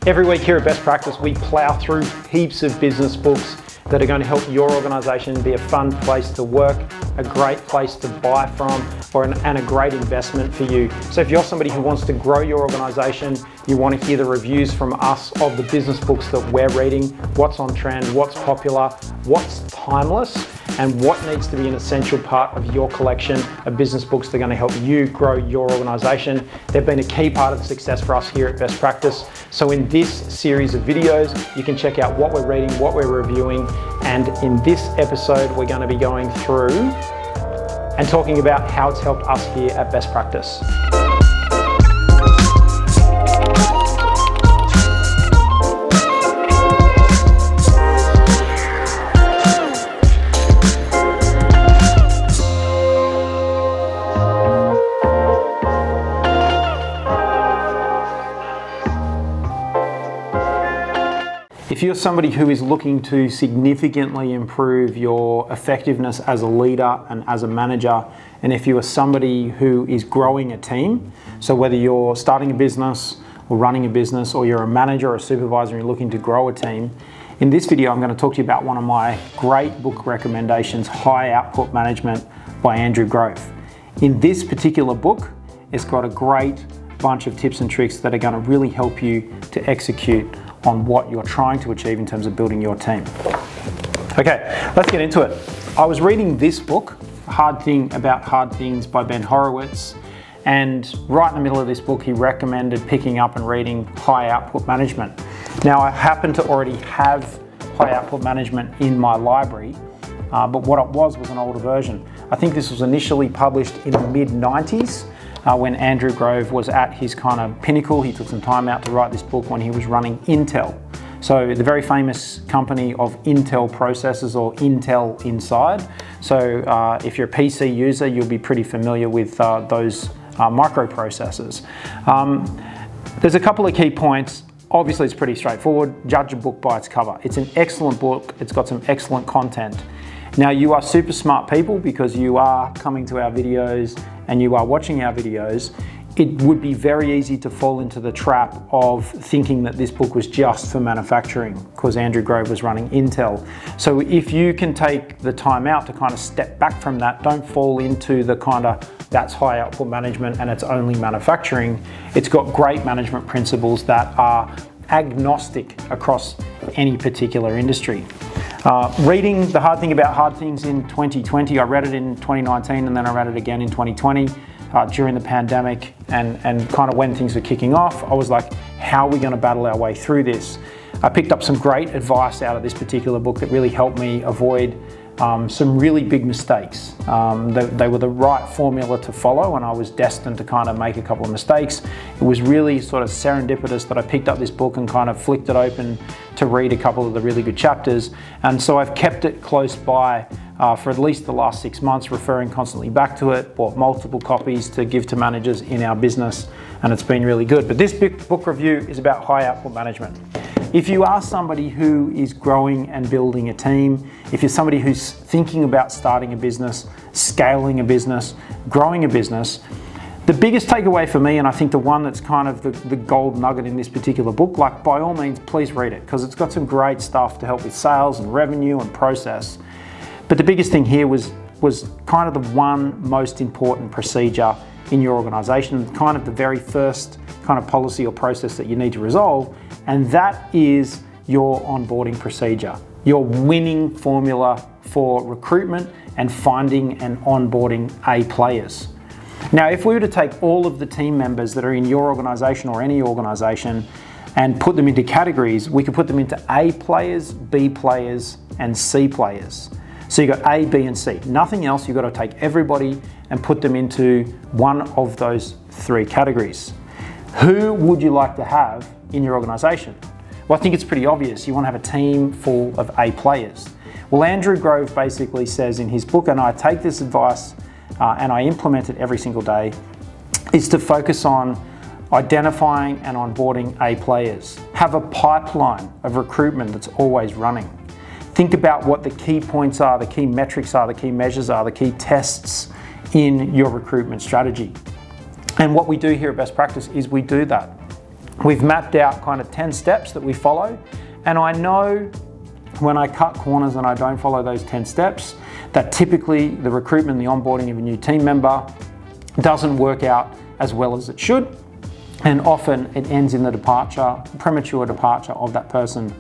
Every week here at Best Practice, we plow through heaps of business books that are going to help your organisation be a fun place to work, a great place to buy from, and a great investment for you. So if you're somebody who wants to grow your organisation, you want to hear the reviews from us of the business books that we're reading, what's on trend, what's popular, what's timeless, and what needs to be an essential part of your collection of business books that are going to help you grow your organisation. They've been a key part of the success for us here at Best Practice. So in this series of videos, you can check out what we're reading, what we're reviewing, and in this episode, we're going to be going through and talking about how it's helped us here at Best Practice. If you're somebody who is looking to significantly improve your effectiveness as a leader and as a manager, and if you are somebody who is growing a team, so whether you're starting a business or running a business, or you're a manager or a supervisor and you're looking to grow a team, in this video I'm going to talk to you about one of my great book recommendations, High Output Management by Andrew Grove. In this particular book, it's got a great bunch of tips and tricks that are going to really help you to execute on what you're trying to achieve in terms of building your team. Okay, let's get into it. I was reading this book, Hard Thing About Hard Things by Ben Horowitz, and right in the middle of this book, he recommended picking up and reading High Output Management. Now, I happen to already have High Output Management in my library, but what it was an older version. I think this was initially published in the mid-90s, when Andrew Grove was at his kind of pinnacle. He took some time out to write this book when he was running Intel. So the very famous company of Intel processors, or Intel Inside. So if you're a PC user, you'll be pretty familiar with those microprocessors. There's a couple of key points. Obviously, it's pretty straightforward. Judge a book by its cover. It's an excellent book. It's got some excellent content. Now, you are super smart people because you are coming to our videos and you are watching our videos. It would be very easy to fall into the trap of thinking that this book was just for manufacturing because Andrew Grove was running Intel. So if you can take the time out to kind of step back from that, don't fall into the kind of that's high output management and it's only manufacturing. It's got great management principles that are agnostic across any particular industry. Reading The Hard Thing About Hard Things in 2020, I read it in 2019 and then I read it again in 2020 during the pandemic and kind of when things were kicking off. I was like, how are we going to battle our way through this? I picked up some great advice out of this particular book that really helped me avoid some really big mistakes. They were the right formula to follow and I was destined to kind of make a couple of mistakes. It was really sort of serendipitous that I picked up this book and kind of flicked it open to read a couple of the really good chapters. And so I've kept it close by for at least the last 6 months, referring constantly back to it, bought multiple copies to give to managers in our business, and it's been really good. But this book review is about high output management. If you are somebody who is growing and building a team, if you're somebody who's thinking about starting a business, scaling a business, growing a business, the biggest takeaway for me, and I think the one that's kind of the gold nugget in this particular book, like by all means, please read it because it's got some great stuff to help with sales and revenue and process. But the biggest thing here was kind of the one most important procedure in your organization, kind of the very first kind of policy or process that you need to resolve, and that is your onboarding procedure, your winning formula for recruitment and finding and onboarding A players. Now, if we were to take all of the team members that are in your organization or any organization and put them into categories, we could put them into A players, B players, and C players. So you've got A, B, and C. Nothing else. You've got to take everybody and put them into one of those three categories. Who would you like to have in your organization? Well, I think it's pretty obvious. You want to have a team full of A players. Well, Andrew Grove basically says in his book, and I take this advice and I implement it every single day, is to focus on identifying and onboarding A players. Have a pipeline of recruitment that's always running. Think about what the key points are, the key metrics are, the key measures are, the key tests in your recruitment strategy. And what we do here at Best Practice is we do that. we've mapped out kind of 10 steps that we follow. And I know when I cut corners and I don't follow those 10 steps, that typically the recruitment, the onboarding of a new team member doesn't work out as well as it should. And often it ends in the premature departure of that person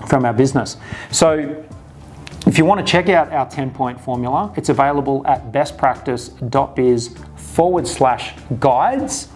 from our business. So if you want to check out our 10-point formula, it's available at bestpractice.biz/guides.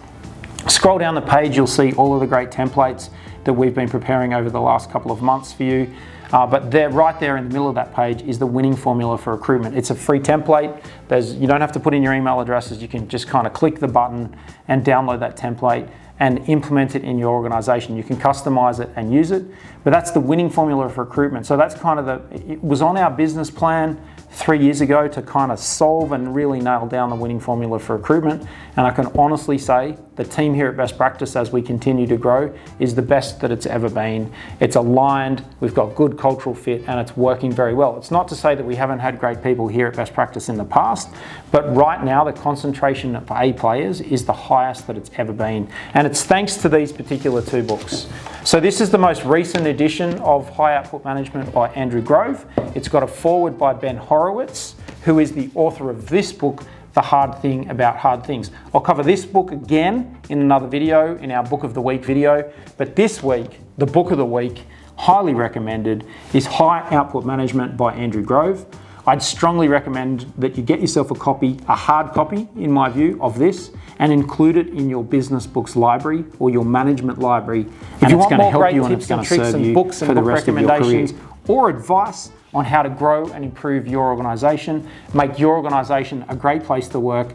Scroll down the page, you'll see all of the great templates that we've been preparing over the last couple of months for you. But right there in the middle of that page is the winning formula for recruitment. It's a free template. You don't have to put in your email addresses. You can just kind of click the button and download that template and implement it in your organization. You can customize it and use it, but that's the winning formula for recruitment. So that's kind of it was on our business plan 3 years ago to kind of solve and really nail down the winning formula for recruitment. And I can honestly say the team here at Best Practice, as we continue to grow, is the best that it's ever been. It's aligned, we've got good cultural fit, and it's working very well. It's not to say that we haven't had great people here at Best Practice in the past, but right now the concentration of A players is the highest that it's ever been. And it's thanks to these particular 2 books. So this is the most recent edition of High Output Management by Andrew Grove. It's got a foreword by Ben Horowitz, who is the author of this book, The Hard Thing About Hard Things. I'll cover this book again in another video, in our Book of the Week video, but this week, the Book of the Week, highly recommended, is High Output Management by Andrew Grove. I'd strongly recommend that you get yourself a copy, a hard copy, in my view, of this, and include it in your business books library or your management library. If you want more great tips and tricks and books and book recommendations or advice on how to grow and improve your organization, make your organization a great place to work,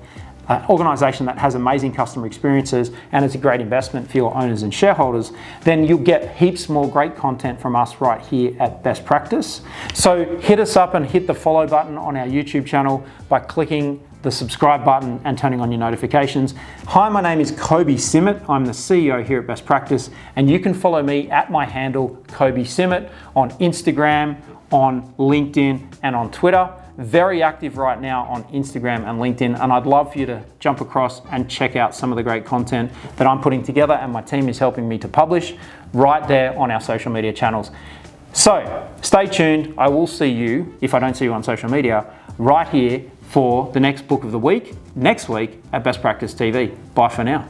an organization that has amazing customer experiences and it's a great investment for your owners and shareholders, then you'll get heaps more great content from us right here at Best Practice. So hit us up and hit the follow button on our YouTube channel by clicking the subscribe button and turning on your notifications. Hi, my name is Kobi Simmat. I'm the CEO here at Best Practice, and you can follow me at my handle, Kobi Simmat, on Instagram, on LinkedIn, and on Twitter. Very active right now on Instagram and LinkedIn, and I'd love for you to jump across and check out some of the great content that I'm putting together and my team is helping me to publish right there on our social media channels. So stay tuned. I will see you, if I don't see you on social media, right here for the next Book of the Week next week at Best Practice TV. Bye for now.